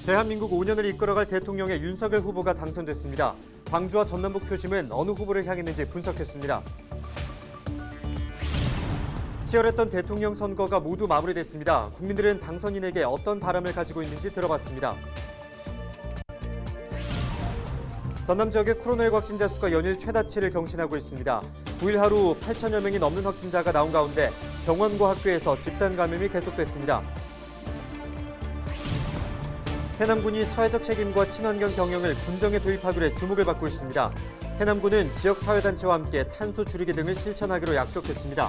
대한민국 5년을 이끌어갈 대통령의 윤석열 후보가 당선됐습니다. 광주와 전남북 표심은 어느 후보를 향했는지 분석했습니다. 치열했던 대통령 선거가 모두 마무리됐습니다. 국민들은 당선인에게 어떤 바람을 가지고 있는지 들어봤습니다. 전남 지역의 코로나19 확진자 수가 연일 최다치를 경신하고 있습니다. 9일 하루 8천여 명이 넘는 확진자가 나온 가운데 병원과 학교에서 집단 감염이 계속됐습니다. 해남군이 사회적 책임과 친환경 경영을 군정에 도입하기로 해 주목을 받고 있습니다. 해남군은 지역 사회단체와 함께 탄소 줄이기 등을 실천하기로 약속했습니다.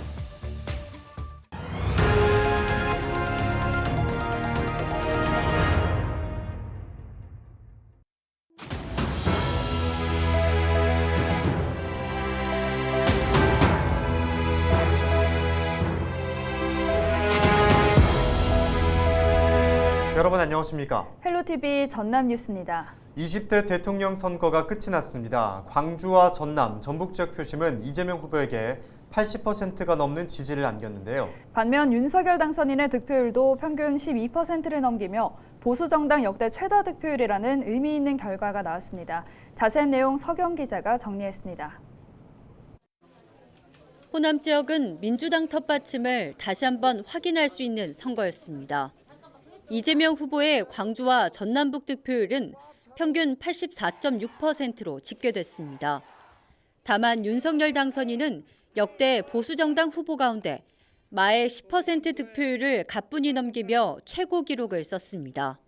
여러분 안녕하십니까? 헬로TV 전남 뉴스입니다. 20대 대통령 선거가 끝이 났습니다. 광주와 전남, 전북 지역 표심은 이재명 후보에게 80%가 넘는 지지를 안겼는데요. 반면 윤석열 당선인의 득표율도 평균 12%를 넘기며 보수정당 역대 최다 득표율이라는 의미 있는 결과가 나왔습니다. 자세한 내용 서경 기자가 정리했습니다. 호남 지역은 민주당 텃받침을 다시 한번 확인할 수 있는 선거였습니다. 이재명 후보의 광주와 전남북 득표율은 평균 84.6%로 집계됐습니다. 다만 윤석열 당선인은 역대 보수정당 후보 가운데 마의 10% 득표율을 가뿐히 넘기며 최고 기록을 썼습니다.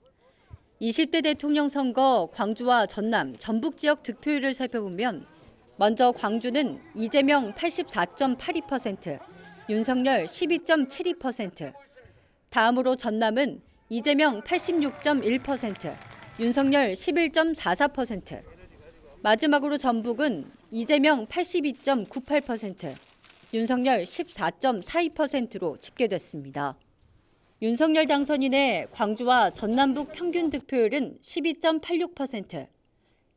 20대 대통령 선거 광주와 전남, 전북 지역 득표율을 살펴보면 먼저 광주는 이재명 84.82%, 윤석열 12.72%, 다음으로 전남은 이재명 86.1%, 윤석열 11.44%, 마지막으로 전북은 이재명 82.98%, 윤석열 14.42%로 집계됐습니다. 윤석열 당선인의 광주와 전남북 평균 득표율은 12.86%,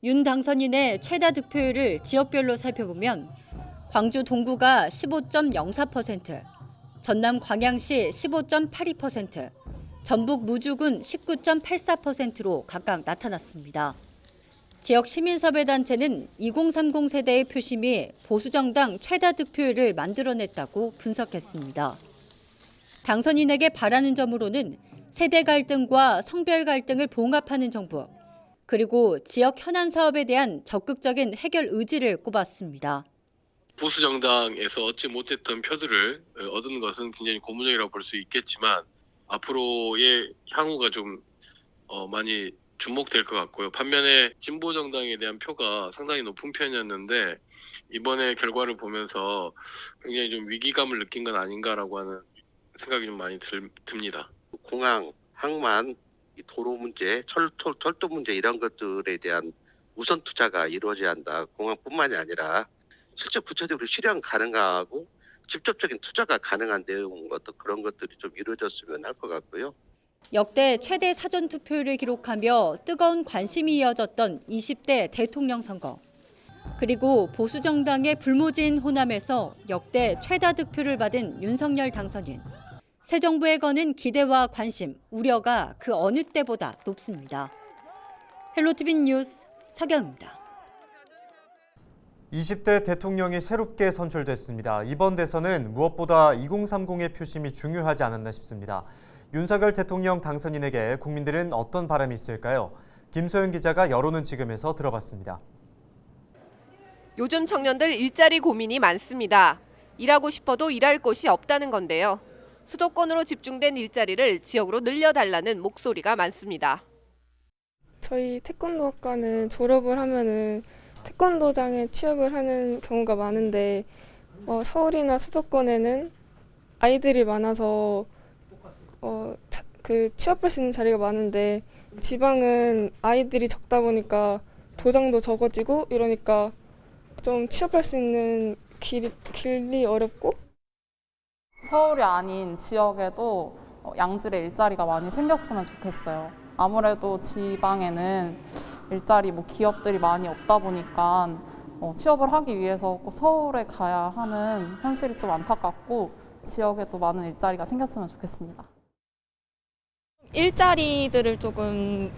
윤 당선인의 최다 득표율을 지역별로 살펴보면 광주 동구가 15.04%, 전남 광양시 15.82%, 전북 무주군 19.84%로 각각 나타났습니다. 지역 시민사회단체는 2030 세대의 표심이 보수정당 최다 득표율을 만들어냈다고 분석했습니다. 당선인에게 바라는 점으로는 세대 갈등과 성별 갈등을 봉합하는 정부, 그리고 지역 현안 사업에 대한 적극적인 해결 의지를 꼽았습니다. 보수정당에서 얻지 못했던 표들을 얻은 것은 굉장히 고무적이라고 볼 수 있겠지만 앞으로의 향후가 좀 많이 주목될 것 같고요. 반면에 진보정당에 대한 표가 상당히 높은 편이었는데 이번에 결과를 보면서 굉장히 좀 위기감을 느낀 건 아닌가라고 하는 생각이 좀 많이 듭니다. 공항, 항만, 도로 문제, 철도 문제 이런 것들에 대한 우선 투자가 이루어져야 한다. 공항뿐만이 아니라 실제 구체적으로 실현 가능하고 직접적인 투자가 가능한 내용 그런 것들이 좀 이루어졌으면 할 것 같고요. 역대 최대 사전 투표율을 기록하며 뜨거운 관심이 이어졌던 20대 대통령 선거. 그리고 보수정당의 불모지인 호남에서 역대 최다 득표를 받은 윤석열 당선인. 새 정부에 거는 기대와 관심, 우려가 그 어느 때보다 높습니다. 헬로티비 뉴스 서경입니다. 20대 대통령이 새롭게 선출됐습니다. 이번 대선은 무엇보다 2030의 표심이 중요하지 않았나 싶습니다. 윤석열 대통령 당선인에게 국민들은 어떤 바람이 있을까요? 김소연 기자가 여론은 지금에서 들어봤습니다. 요즘 청년들 일자리 고민이 많습니다. 일하고 싶어도 일할 곳이 없다는 건데요. 수도권으로 집중된 일자리를 지역으로 늘려달라는 목소리가 많습니다. 저희 태권도학과는 졸업을 하면은 태권도장에 취업을 하는 경우가 많은데 서울이나 수도권에는 아이들이 많아서 취업할 수 있는 자리가 많은데 지방은 아이들이 적다 보니까 도장도 적어지고 이러니까 좀 취업할 수 있는 길이 어렵고 서울이 아닌 지역에도 양질의 일자리가 많이 생겼으면 좋겠어요. 아무래도 지방에는 일자리 기업들이 많이 없다 보니까 취업을 하기 위해서 꼭 서울에 가야 하는 현실이 좀 안타깝고 지역에도 많은 일자리가 생겼으면 좋겠습니다. 일자리들을 조금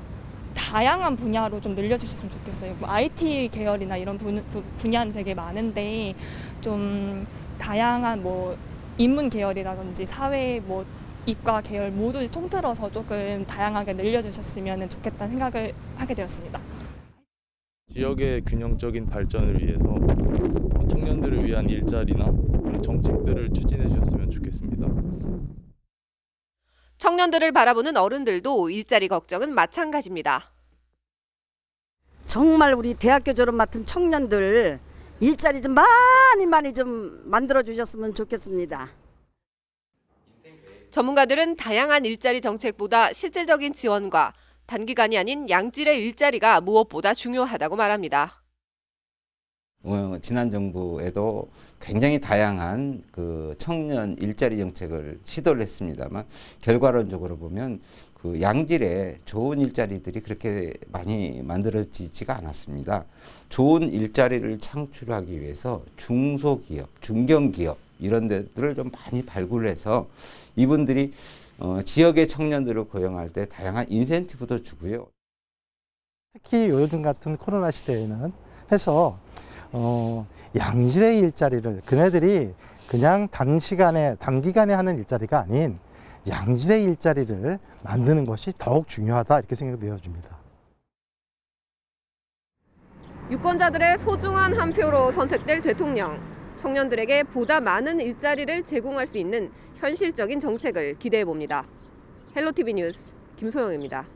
다양한 분야로 좀 늘려주셨으면 좋겠어요. 뭐 IT 계열이나 이런 분야는 되게 많은데 좀 다양한 뭐 인문 계열이라든지 사회 뭐 이과 계열 모두 통틀어서 조금 다양하게 늘려주셨으면 좋겠다는 생각을 하게 되었습니다. 지역의 균형적인 발전을 위해서 청년들을 위한 일자리나 그런 정책들을 추진해 주셨으면 좋겠습니다. 청년들을 바라보는 어른들도 일자리 걱정은 마찬가지입니다. 정말 우리 대학교 졸업 맡은 청년들 일자리 좀 많이 좀 만들어 주셨으면 좋겠습니다. 전문가들은 다양한 일자리 정책보다 실질적인 지원과 단기간이 아닌 양질의 일자리가 무엇보다 중요하다고 말합니다. 지난 정부에도 굉장히 다양한 그 청년 일자리 정책을 시도를 했습니다만 결과론적으로 보면 그 양질의 좋은 일자리들이 그렇게 많이 만들어지지가 않았습니다. 좋은 일자리를 창출하기 위해서 중소기업, 중견기업 이런 데들을 좀 많이 발굴해서 이분들이 지역의 청년들을 고용할 때 다양한 인센티브도 주고요. 특히 요즘 같은 코로나 시대에는 해서 양질의 일자리를 그네들이 그냥 단기간에 하는 일자리가 아닌 양질의 일자리를 만드는 것이 더욱 중요하다 이렇게 생각되어집니다. 유권자들의 소중한 한 표로 선택될 대통령. 청년들에게 보다 많은 일자리를 제공할 수 있는 현실적인 정책을 기대해 봅니다. 헬로티비 뉴스 김소영입니다.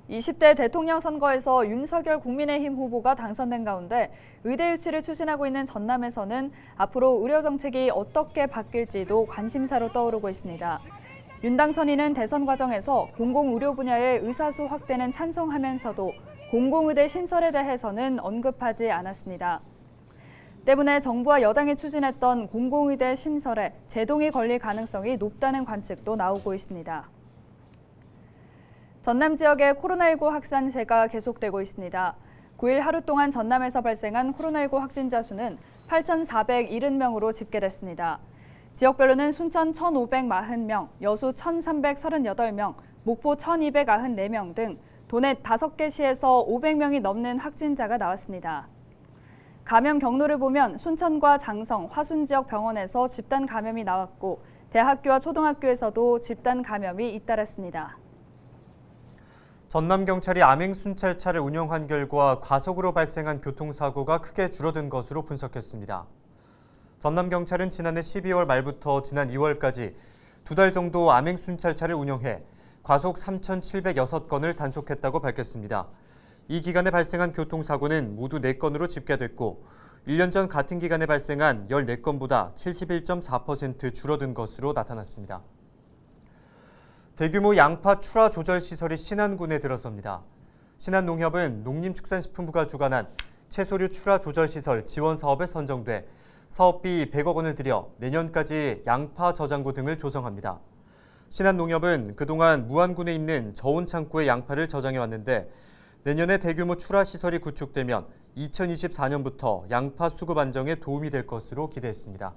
20대 대통령 선거에서 윤석열 국민의힘 후보가 당선된 가운데 의대 유치를 추진하고 있는 전남에서는 앞으로 의료 정책이 어떻게 바뀔지도 관심사로 떠오르고 있습니다. 윤 당선인은 대선 과정에서 공공의료 분야의 의사수 확대는 찬성하면서도 공공의대 신설에 대해서는 언급하지 않았습니다. 때문에 정부와 여당이 추진했던 공공의대 신설에 제동이 걸릴 가능성이 높다는 관측도 나오고 있습니다. 전남 지역의 코로나19 확산세가 계속되고 있습니다. 9일 하루 동안 전남에서 발생한 코로나19 확진자 수는 8,470명으로 집계됐습니다. 지역별로는 순천 1,540명, 여수 1,338명, 목포 1,294명 등 도내 5개 시에서 500명이 넘는 확진자가 나왔습니다. 감염 경로를 보면 순천과 장성, 화순 지역 병원에서 집단 감염이 나왔고 대학교와 초등학교에서도 집단 감염이 잇따랐습니다. 전남경찰이 암행순찰차를 운영한 결과 과속으로 발생한 교통사고가 크게 줄어든 것으로 분석했습니다. 전남경찰은 지난해 12월 말부터 지난 2월까지 2달 정도 암행순찰차를 운영해 과속 3,706건을 단속했다고 밝혔습니다. 이 기간에 발생한 교통사고는 모두 4건으로 집계됐고 1년 전 같은 기간에 발생한 14건보다 71.4% 줄어든 것으로 나타났습니다. 대규모 양파 출하 조절 시설이 신안군에 들어섭니다. 신안농협은 농림축산식품부가 주관한 채소류 출하 조절 시설 지원 사업에 선정돼 사업비 100억 원을 들여 내년까지 양파 저장고 등을 조성합니다. 신안농협은 그동안 무안군에 있는 저온 창고에 양파를 저장해 왔는데 내년에 대규모 출하 시설이 구축되면 2024년부터 양파 수급 안정에 도움이 될 것으로 기대했습니다.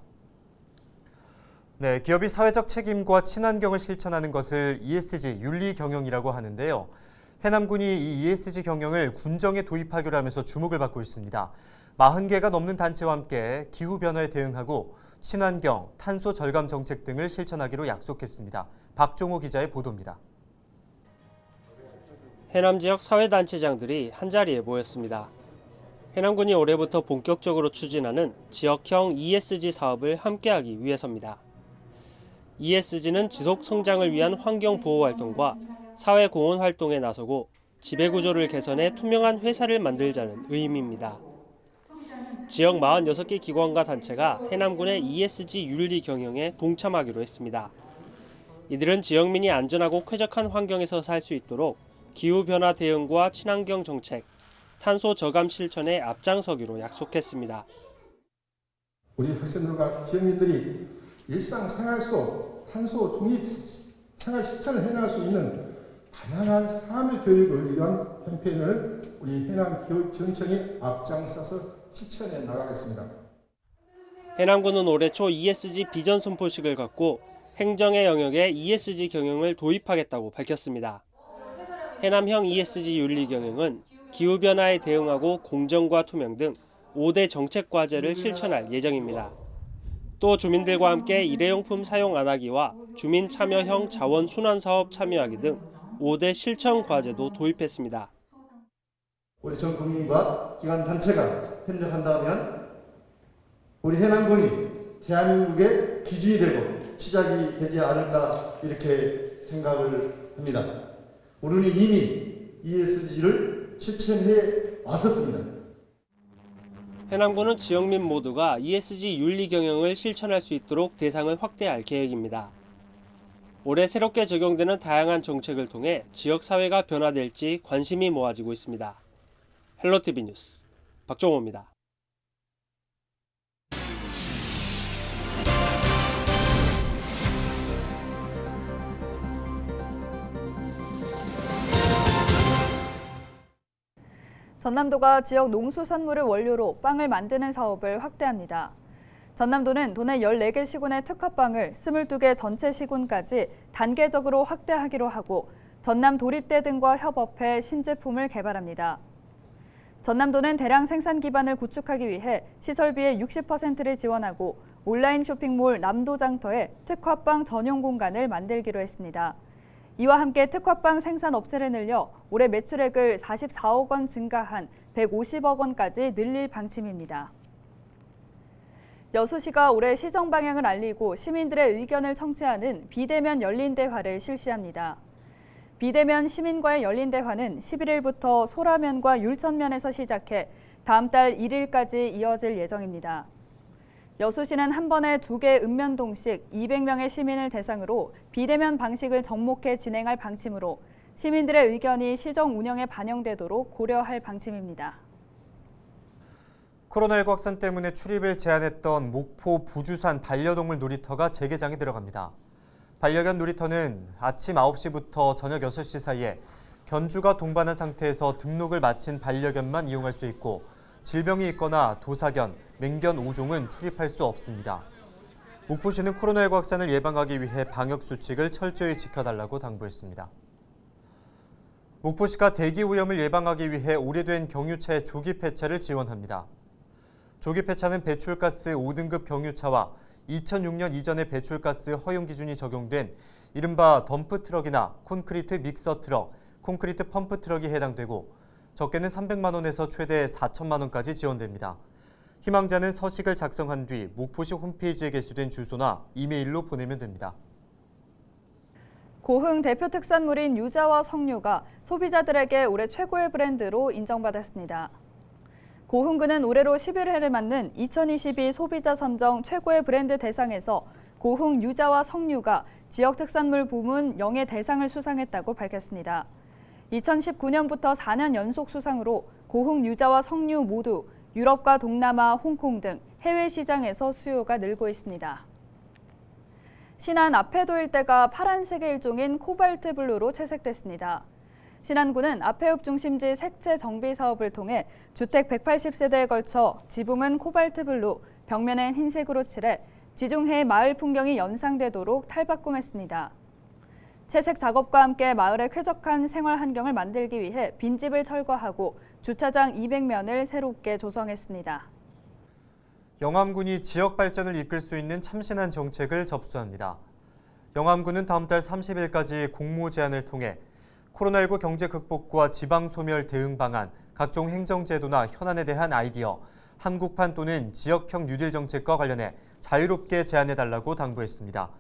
네, 기업이 사회적 책임과 친환경을 실천하는 것을 ESG 윤리 경영이라고 하는데요. 해남군이 이 ESG 경영을 군정에 도입하기로 하면서 주목을 받고 있습니다. 40개가 넘는 단체와 함께 기후변화에 대응하고 친환경, 탄소 절감 정책 등을 실천하기로 약속했습니다. 박종호 기자의 보도입니다. 해남 지역 사회단체장들이 한자리에 모였습니다. 해남군이 올해부터 본격적으로 추진하는 지역형 ESG 사업을 함께하기 위해서입니다. ESG는 지속 성장을 위한 환경 보호 활동과 사회 공헌 활동에 나서고 지배구조를 개선해 투명한 회사를 만들자는 의미입니다. 지역 46개 기관과 단체가 해남군의 ESG 윤리 경영에 동참하기로 했습니다. 이들은 지역민이 안전하고 쾌적한 환경에서 살 수 있도록 기후변화 대응과 친환경 정책, 탄소 저감 실천에 앞장서기로 약속했습니다. 우리 학생들과 지역민들이 일상생활 속 탄소 중립 생활 실천을 해나갈 수 있는 다양한 삶의 교육을 위한 캠페인을 우리 해남교육지원청이 앞장서서 실천해 나가겠습니다. 해남군은 올해 초 ESG 비전 선포식을 갖고 행정의 영역에 ESG 경영을 도입하겠다고 밝혔습니다. 해남형 ESG 윤리 경영은 기후변화에 대응하고 공정과 투명 등 5대 정책 과제를 실천할 예정입니다. 또 주민들과 함께 일회용품 사용 안 하기와 주민 참여형 자원 순환 사업 참여하기 등 5대 실천 과제도 도입했습니다. 우리 전 국민과 기관 단체가 협력한다면 우리 해남군이 대한민국의 기준이 되고 시작이 되지 않을까 이렇게 생각을 합니다. 우리는 이미 ESG를 실천해 왔었습니다. 해남군은 지역민 모두가 ESG 윤리 경영을 실천할 수 있도록 대상을 확대할 계획입니다. 올해 새롭게 적용되는 다양한 정책을 통해 지역 사회가 변화될지 관심이 모아지고 있습니다. 헬로티비 뉴스 박종호입니다. 전남도가 지역 농수산물을 원료로 빵을 만드는 사업을 확대합니다. 전남도는 도내 14개 시군의 특화빵을 22개 전체 시군까지 단계적으로 확대하기로 하고 전남 도립대 등과 협업해 신제품을 개발합니다. 전남도는 대량 생산 기반을 구축하기 위해 시설비의 60%를 지원하고 온라인 쇼핑몰 남도장터에 특화빵 전용 공간을 만들기로 했습니다. 이와 함께 특화빵 생산 업체를 늘려 올해 매출액을 44억 원 증가한 150억 원까지 늘릴 방침입니다. 여수시가 올해 시정 방향을 알리고 시민들의 의견을 청취하는 비대면 열린 대화를 실시합니다. 비대면 시민과의 열린 대화는 11일부터 소라면과 율천면에서 시작해 다음 달 1일까지 이어질 예정입니다. 여수시는 한 번에 2개 읍면동씩 200명의 시민을 대상으로 비대면 방식을 접목해 진행할 방침으로 시민들의 의견이 시정 운영에 반영되도록 고려할 방침입니다. 코로나19 확산 때문에 출입을 제한했던 목포 부주산 반려동물 놀이터가 재개장에 들어갑니다. 반려견 놀이터는 아침 9시부터 저녁 6시 사이에 견주가 동반한 상태에서 등록을 마친 반려견만 이용할 수 있고 질병이 있거나 도사견, 맹견 5종은 출입할 수 없습니다. 목포시는 코로나19 확산을 예방하기 위해 방역수칙을 철저히 지켜달라고 당부했습니다. 목포시가 대기 오염을 예방하기 위해 오래된 경유차의 조기 폐차를 지원합니다. 조기 폐차는 배출가스 5등급 경유차와 2006년 이전의 배출가스 허용 기준이 적용된 이른바 덤프트럭이나 콘크리트 믹서 트럭, 콘크리트 펌프 트럭이 해당되고 적게는 300만 원에서 최대 4천만 원까지 지원됩니다. 희망자는 서식을 작성한 뒤 목포시 홈페이지에 게시된 주소나 이메일로 보내면 됩니다. 고흥 대표 특산물인 유자와 석류가 소비자들에게 올해 최고의 브랜드로 인정받았습니다. 고흥군은 올해로 11회를 맞는 2022 소비자 선정 최고의 브랜드 대상에서 고흥 유자와 석류가 지역 특산물 부문 영예 대상을 수상했다고 밝혔습니다. 2019년부터 4년 연속 수상으로 고흥 유자와 석류 모두 유럽과 동남아, 홍콩 등 해외 시장에서 수요가 늘고 있습니다. 신안 아페도 일대가 파란색의 일종인 코발트 블루로 채색됐습니다. 신안군은 아페읍 중심지 색채 정비 사업을 통해 주택 180세대에 걸쳐 지붕은 코발트 블루, 벽면은 흰색으로 칠해 지중해 마을 풍경이 연상되도록 탈바꿈했습니다. 채색 작업과 함께 마을의 쾌적한 생활 환경을 만들기 위해 빈집을 철거하고 주차장 200면을 새롭게 조성했습니다. 영암군이 지역 발전을 이끌 수 있는 참신한 정책을 접수합니다. 영암군은 다음 달 30일까지 공모 제안을 통해 코로나19 경제 극복과 지방 소멸 대응 방안, 각종 행정제도나 현안에 대한 아이디어, 한국판 또는 지역형 뉴딜 정책과 관련해 자유롭게 제안해달라고 당부했습니다.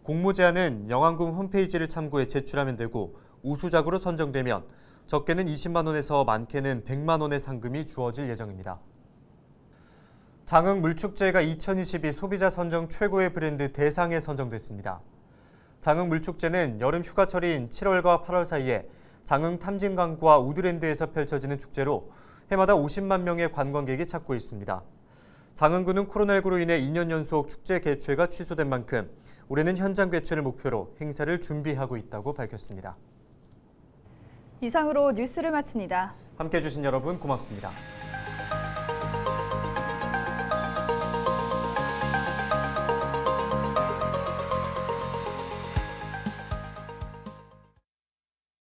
공모 제안은 영암군 홈페이지를 참고해 제출하면 되고 우수작으로 선정되면 적게는 20만 원에서 많게는 100만 원의 상금이 주어질 예정입니다. 장흥 물축제가 2022 소비자 선정 최고의 브랜드 대상에 선정됐습니다. 장흥 물축제는 여름 휴가철인 7월과 8월 사이에 장흥 탐진강과 우드랜드에서 펼쳐지는 축제로 해마다 50만 명의 관광객이 찾고 있습니다. 장흥군은 코로나19로 인해 2년 연속 축제 개최가 취소된 만큼 올해는 현장 개최를 목표로 행사를 준비하고 있다고 밝혔습니다. 이상으로 뉴스를 마칩니다. 함께해 주신 여러분 고맙습니다.